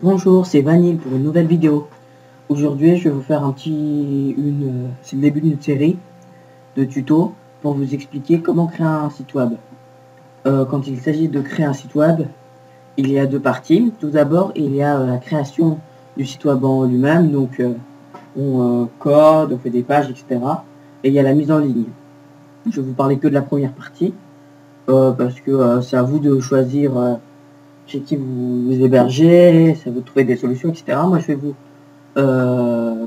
Bonjour, c'est Vanille pour une nouvelle vidéo. Aujourd'hui, je vais vous faire c'est le début d'une série de tutos pour vous expliquer comment créer un site web. Quand il s'agit de créer un site web, il y a deux parties. Tout d'abord, il y a la création du site web en lui-même, donc on code, on fait des pages, etc. Et il y a la mise en ligne. Je vais vous parler que de la première partie, parce que c'est à vous de choisir chez qui vous hébergez, c'est à vous de trouver des solutions, etc. Moi, je vais vous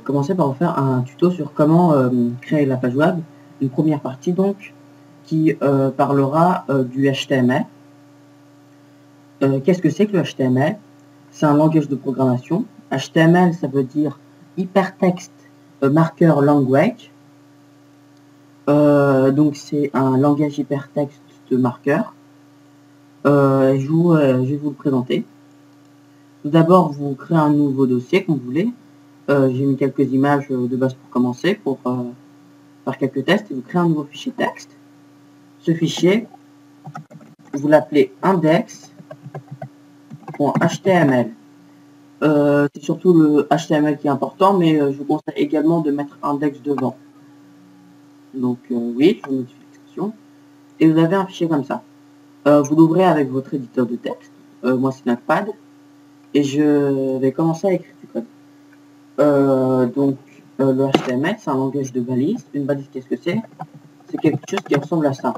commencer par vous faire un tuto sur comment créer la page web. Une première partie donc qui parlera du HTML. Qu'est-ce que c'est que le HTML? C'est un langage de programmation. HTML, ça veut dire Hypertext Marker Language. Donc c'est un langage hypertexte de marqueur. Je vais vous le présenter. Tout d'abord, vous créez un nouveau dossier comme vous voulez. J'ai mis quelques images de base pour commencer, pour faire quelques tests, et vous créez un nouveau fichier texte. Ce fichier, vous l'appelez index.html. C'est surtout le HTML qui est important, mais je vous conseille également de mettre index devant. Donc oui, je vous modifie l'expression. Et vous avez un fichier comme ça. Vous l'ouvrez avec votre éditeur de texte. Moi, c'est Notepad. Et je vais commencer à écrire du code. Le HTML, c'est un langage de balise. Une balise, qu'est-ce que c'est? C'est quelque chose qui ressemble à ça.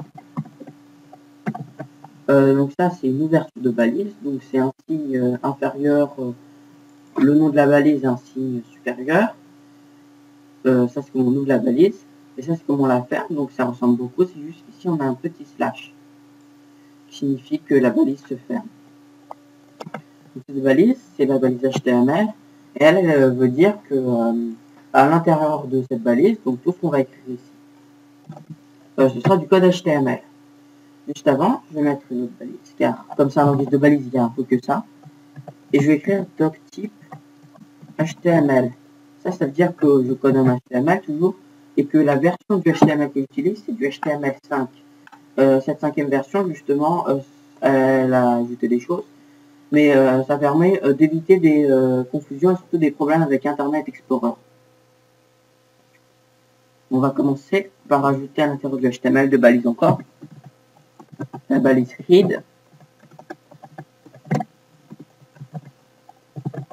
Donc ça, c'est une ouverture de balise. Donc c'est un signe inférieur. Le nom de la balise est un signe supérieur. Ça, c'est comme on ouvre la balise. Et ça, c'est comme on la ferme. Donc ça ressemble beaucoup. C'est juste qu'ici, on a un petit slash qui signifie que la balise se ferme. Donc, cette balise, c'est la balise HTML. Et elle veut dire que à l'intérieur de cette balise, donc tout ce qu'on va écrire ici, ce sera du code HTML. Juste avant, je vais mettre une autre balise, car comme c'est un langage de balise, il y a un peu que ça. Et je vais écrire doctype HTML. Ça veut dire que je code en HTML toujours, et que la version du HTML que j'utilise, c'est du HTML5. Cette cinquième version, justement, elle a ajouté des choses, mais ça permet d'éviter des confusions et surtout des problèmes avec Internet Explorer. On va commencer par ajouter à l'intérieur du HTML deux balises encore. La balise read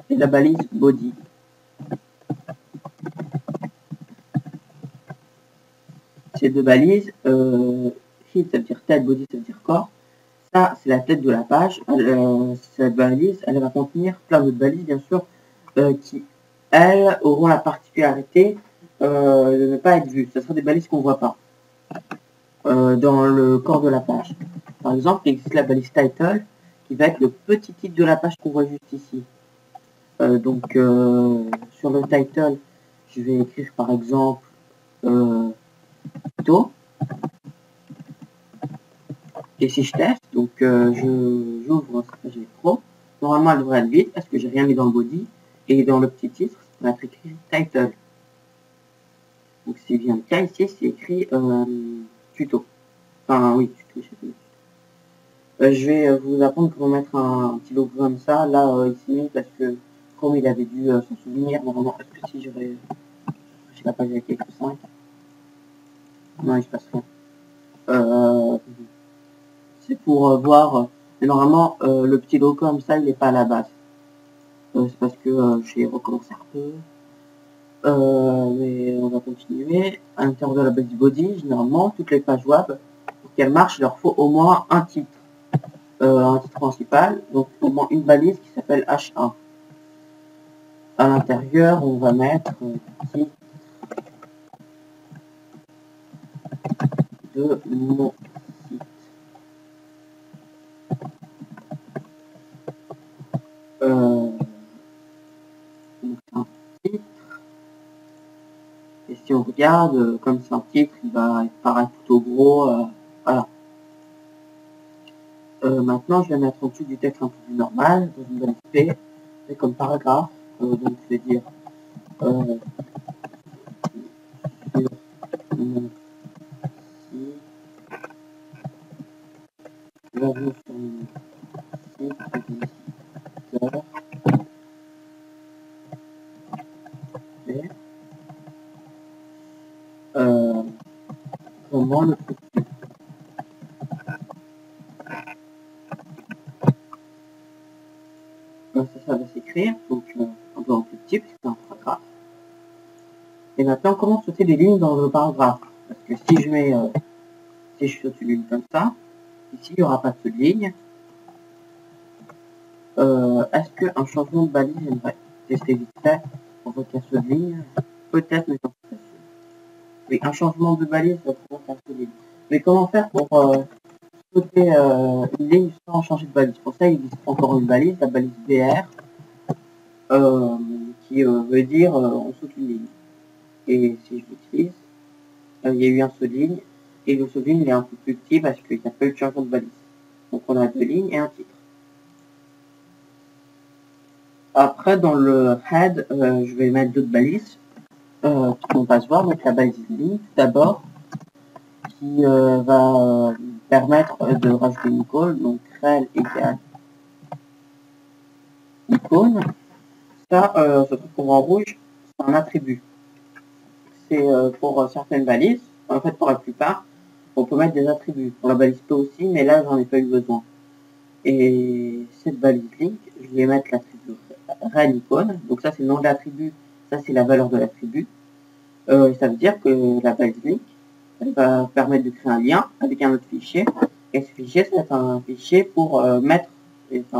et la balise body. Ces deux balises, head ça veut dire tête, body ça veut dire corps. Ça, c'est la tête de la page. Cette balise, elle va contenir plein d'autres balises, bien sûr, qui, elles, auront la particularité de ne pas être vues. Ce sera des balises qu'on ne voit pas dans le corps de la page. Par exemple, il existe la balise title, qui va être le petit titre de la page qu'on voit juste ici. Sur le title, je vais écrire par exemple tuto. Et si je teste, donc j'ouvre Safari Pro, normalement elle devrait être vide parce que j'ai rien mis dans le body et dans le petit titre, ça va être écrit title. Donc si je viens de cas ici, c'est écrit tuto. Enfin oui, tuto, je sais pas. Je vais vous apprendre comment mettre un petit logo comme ça, là ici, parce que Chrome il avait dû s'en souvenir. Normalement, est-ce que si j'aurais, je sais pas, j'ai quelques 5. Non, il se passe rien. C'est pour voir, mais normalement le petit logo comme ça il n'est pas à la base. C'est parce que j'ai recommencé un peu. Mais on va continuer. À l'intérieur de la base body, généralement, toutes les pages web, pour qu'elles marchent, il leur faut au moins un titre principal, donc au moins une balise qui s'appelle H1. À l'intérieur, on va mettre titre de mon site. Donc un titre. Et si on regarde, comme c'est un titre, il va paraître plutôt gros. Voilà. Maintenant, je vais mettre en dessous du texte un peu plus normal, dans une balise P, et comme paragraphe, donc je vais dire sur mon site, bienvenue sur mon site de visiteur, comment le truc. Ça va s'écrire, donc un peu en plus petit, puisque c'est un paragraphe. Et maintenant, comment sauter des lignes dans le paragraphe? Parce que si je mets, si je saute une ligne comme ça, ici, il n'y aura pas de saut de ligne. Est-ce qu'un changement de balise, j'aimerais tester vite fait pour votre saut de ligne? Peut-être, mais j'en suis pas sûr. Oui, un changement de balise va provoquer un saut de ligne. Mais comment faire pour sauter une ligne sans changer de balise? Pour ça, il existe encore une balise, la balise BR, qui veut dire on saute une ligne. Et si je l'utilise, il y a eu un saut de ligne, et le saut de ligne il est un peu plus petit parce qu'il n'y a pas eu de changement de balise. Donc on a 2 lignes et un titre. Après, dans le head, je vais mettre d'autres balises qu'on va se voir. Donc la balise ligne, tout d'abord, qui va permettre de rajouter une icône. Donc rel égale icône. Ça, ce truc qu'on voit en rouge, c'est un attribut. C'est pour certaines balises, en fait pour la plupart, on peut mettre des attributs. Pour la balise P aussi, mais là j'en ai pas eu besoin. Et cette balise link, je vais mettre l'attribut rel icône. Donc ça c'est le nom de l'attribut, ça c'est la valeur de l'attribut. Ça veut dire que la balise link, elle va permettre de créer un lien avec un autre fichier. Et ce fichier, ça va être un fichier pour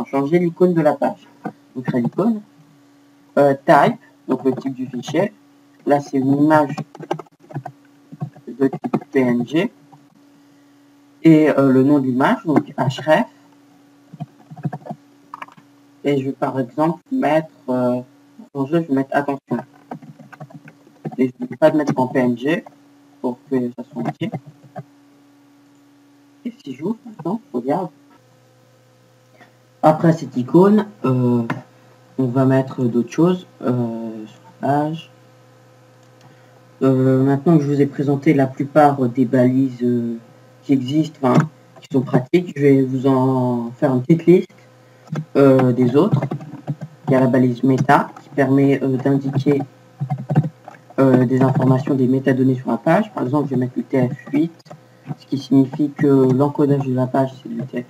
changer l'icône de la page. Donc rel icône. Type, donc le type du fichier. Là c'est une image de type PNG. Et le nom de l'image, donc href. Et je vais par exemple mettre, pour je vais mettre attention. Et je ne vais pas de mettre en PNG pour que ça soit entier. Et si j'ouvre maintenant, je regarde. Après cette icône, on va mettre d'autres choses sur la page. Maintenant que je vous ai présenté la plupart des balises qui existent, qui sont pratiques, je vais vous en faire une petite liste des autres. Il y a la balise méta qui permet d'indiquer des informations, des métadonnées sur la page. Par exemple, je vais mettre UTF-8, ce qui signifie que l'encodage de la page, c'est l'UTF-8.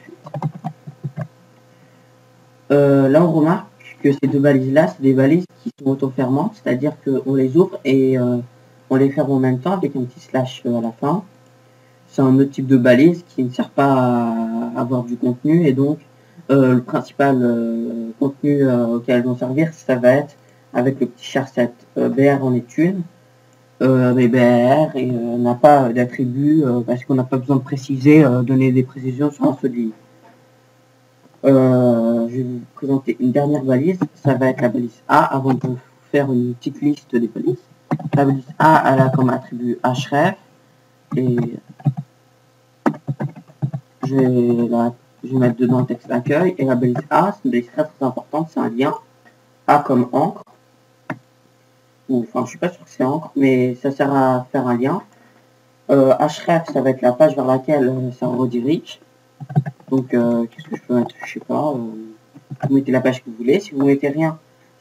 Là, on remarque que ces deux balises-là, c'est des balises qui sont auto-fermantes, c'est-à-dire qu'on les ouvre et on les ferme en même temps avec un petit slash à la fin. C'est un autre type de balise qui ne sert pas à avoir du contenu, et donc le principal contenu auquel elles vont servir, ça va être avec le petit charset. BR en est une, mais BR n'a pas d'attribut parce qu'on n'a pas besoin de préciser, donner des précisions sur un saut de ligne. Je vais vous présenter une dernière balise, ça va être la balise A, avant de vous faire une petite liste des balises. La balise A, elle a comme attribut href, et je vais mettre dedans le texte d'accueil. Et la balise A, c'est une balise très importante, c'est un lien. A comme encre, enfin je suis pas sûr que c'est encre, mais ça sert à faire un lien. Href, ça va être la page vers laquelle ça redirige. Donc qu'est-ce que je peux mettre? Je sais pas, vous mettez la page que vous voulez. Si vous mettez rien,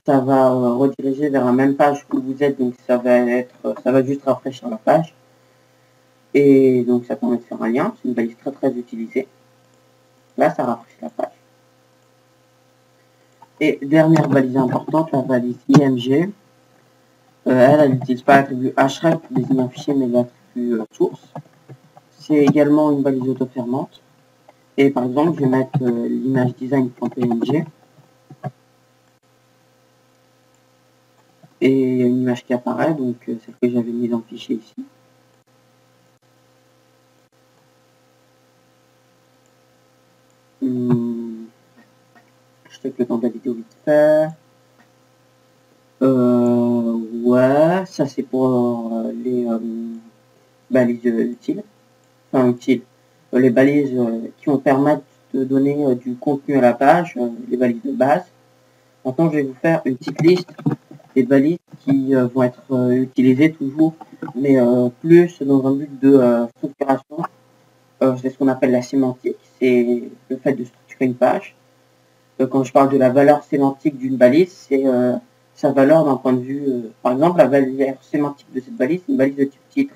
ça va rediriger vers la même page où vous êtes, donc ça va juste rafraîchir la page. Et donc ça permet de faire un lien, c'est une balise très utilisée. Là, ça rafraîchit la page. Et dernière balise importante, la balise IMG. Elle n'utilise pas l'attribut href pour désigner un fichier, mais l'attribut source. C'est également une balise auto-fermante. Et par exemple, je vais mettre l'image design.png. Et il y a une image qui apparaît, donc celle que j'avais mise dans le fichier ici. Je check le temps de la vidéo vite fait. Ouais, ça c'est pour les balises utiles. Enfin, utiles. Les balises qui vont permettre de donner du contenu à la page, les balises de base. Maintenant, je vais vous faire une petite liste des balises qui vont être utilisées toujours, mais plus dans un but de structuration. C'est ce qu'on appelle la sémantique, c'est le fait de structurer une page. Quand je parle de la valeur sémantique d'une balise, c'est sa valeur d'un point de vue, par exemple, la valeur sémantique de cette balise, c'est une balise de type titre.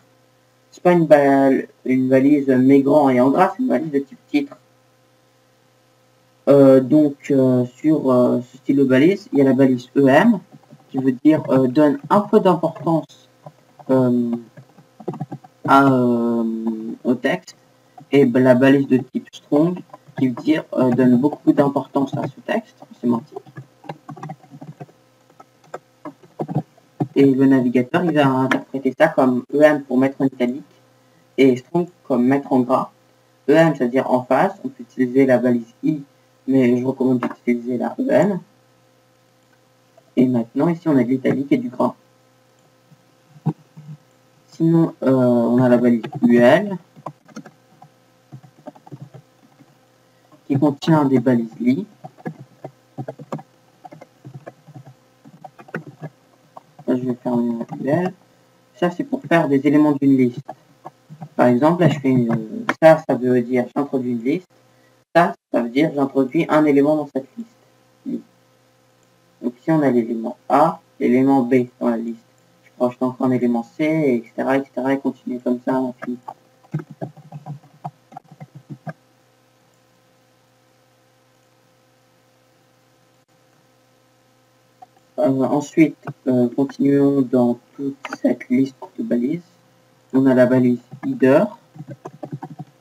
c'est pas une valise mais grand et en gras, c'est une valise de type titre. Sur ce style de balise, il y a la balise EM, qui veut dire donne un peu d'importance au texte, et la balise de type strong, qui veut dire donne beaucoup d'importance à ce texte sémantique. Et le navigateur, il va interpréter ça comme EM pour mettre en italique et strong comme mettre en gras. EM, c'est-à-dire en face, on peut utiliser la balise I, mais je recommande d'utiliser la EM. Et maintenant, ici, on a de l'italique et du gras. Sinon, on a la balise UL, qui contient des balises li. Là, je vais fermer la UL. Ça, c'est pour faire des éléments d'une liste. Par exemple, là, je fais ça veut dire j'introduis une liste. Ça veut dire j'introduis un élément dans cette liste. Donc ici, on a l'élément A, l'élément B dans la liste. Je projette encore un élément C, etc., et continue comme ça à l'infini. Ensuite, continuons dans toute cette liste de balises. On a la balise header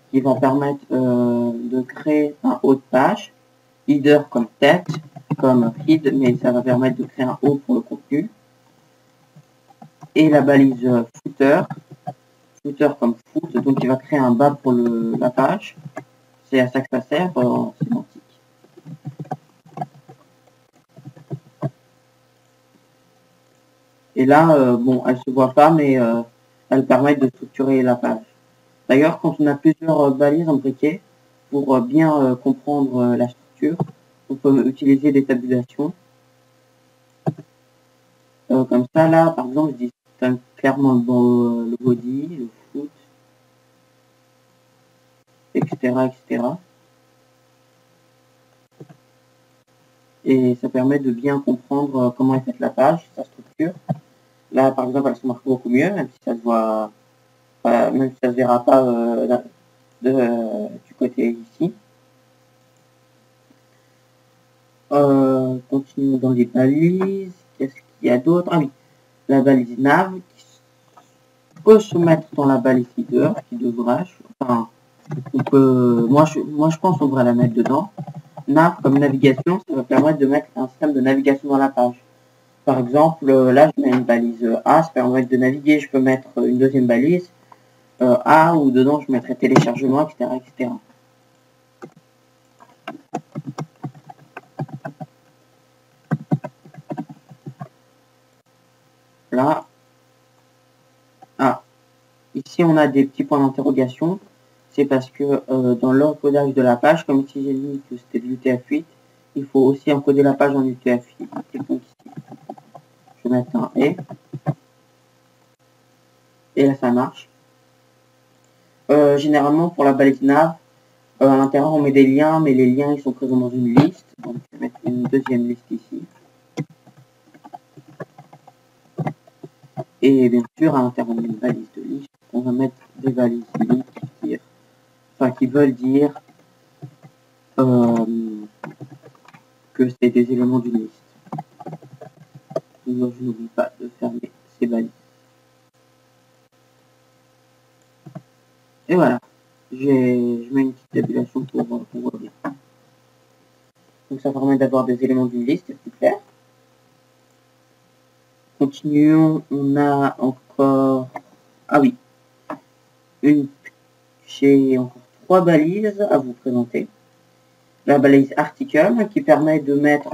qui va permettre de créer un haut de page. Header comme tête, comme head, mais ça va permettre de créer un haut pour le contenu. Et la balise footer comme foot, donc il va créer un bas pour la page. C'est à ça que ça sert en sémantique. Et là, bon, elle se voit pas, mais elles permettent de structurer la page. D'ailleurs, quand on a plusieurs balises imbriquées, pour bien comprendre la structure, on peut utiliser des tabulations. Comme ça, là, par exemple, je distingue clairement le body, le foot, etc. Et ça permet de bien comprendre comment est faite la page, sa structure. Là, par exemple, elle se marque beaucoup mieux, même si ça se voit, même si ça se verra pas du côté ici. Continuons dans les balises. Qu'est-ce qu'il y a d'autre? Ah oui, la balise nav qui peut se mettre dans la balise leader, qui devrait. Enfin, on peut. Moi, je pense qu'on devrait la mettre dedans. Nav comme navigation, ça va permettre de mettre un système de navigation dans la page. Par exemple, là, je mets une balise A, ça permet de naviguer. Je peux mettre une deuxième balise A, où dedans, je mettrai téléchargement, etc. Là, ici, on a des petits points d'interrogation. C'est parce que dans l'encodage de la page, comme ici j'ai dit que c'était de l'UTF-8, il faut aussi encoder la page en UTF-8. Donc ici, je vais mettre un et là ça marche. Généralement pour la balise nav, à l'intérieur on met des liens, mais les liens ils sont présents dans une liste. Donc je vais mettre une deuxième liste ici. Et bien sûr à l'intérieur d'une balise de liste, on va mettre des balises qui veulent dire que c'est des éléments d'une liste. Donc je n'oublie pas de fermer ces balises. Et voilà, je mets une petite tabulation pour voir bien. Donc ça permet d'avoir des éléments d'une liste, c'est plus clair. Continuons, on a encore... Ah oui, j'ai encore 3 balises à vous présenter. La balise article qui permet de mettre,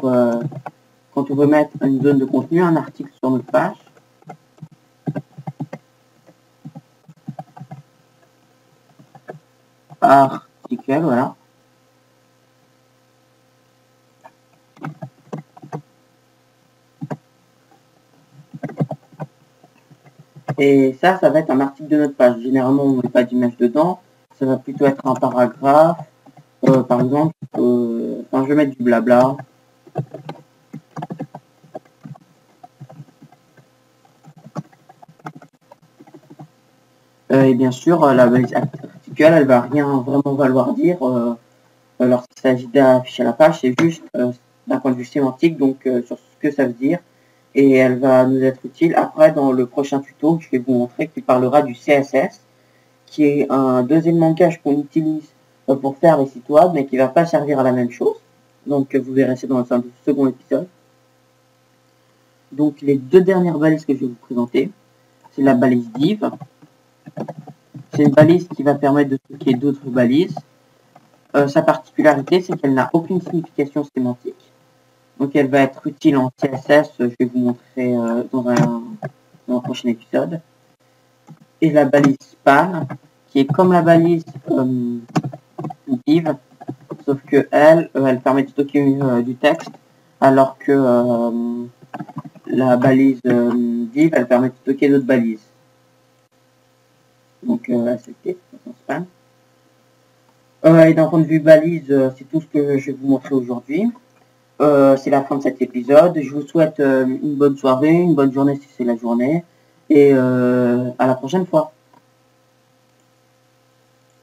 quand on veut mettre une zone de contenu, un article sur notre page. Article, voilà. Et ça va être un article de notre page. Généralement, on ne met pas d'image dedans. Ça va plutôt être un paragraphe. Par exemple, je vais mettre du blabla. Et bien sûr, la balise articulale, elle va rien vraiment valoir dire lorsqu'il s'agit d'afficher la page, c'est juste d'un point de vue sémantique, donc sur ce que ça veut dire. Et elle va nous être utile après dans le prochain tuto que je vais vous montrer, qui parlera du CSS, qui est un deuxième langage qu'on utilise pour faire les sites web, mais qui ne va pas servir à la même chose. Donc vous verrez ça dans le second épisode. Donc les deux dernières balises que je vais vous présenter, c'est la balise div. C'est une balise qui va permettre de stocker d'autres balises. Sa particularité, c'est qu'elle n'a aucune signification sémantique. Donc elle va être utile en CSS, je vais vous montrer dans un prochain épisode. Et la balise span, qui est comme la balise div, sauf que elle permet de stocker du texte, alors que la balise div, elle permet de stocker d'autres balises. Donc accepter, span. Et d'un point de vue balise, c'est tout ce que je vais vous montrer aujourd'hui. C'est la fin de cet épisode. Je vous souhaite une bonne soirée, une bonne journée si c'est la journée. Et à la prochaine fois.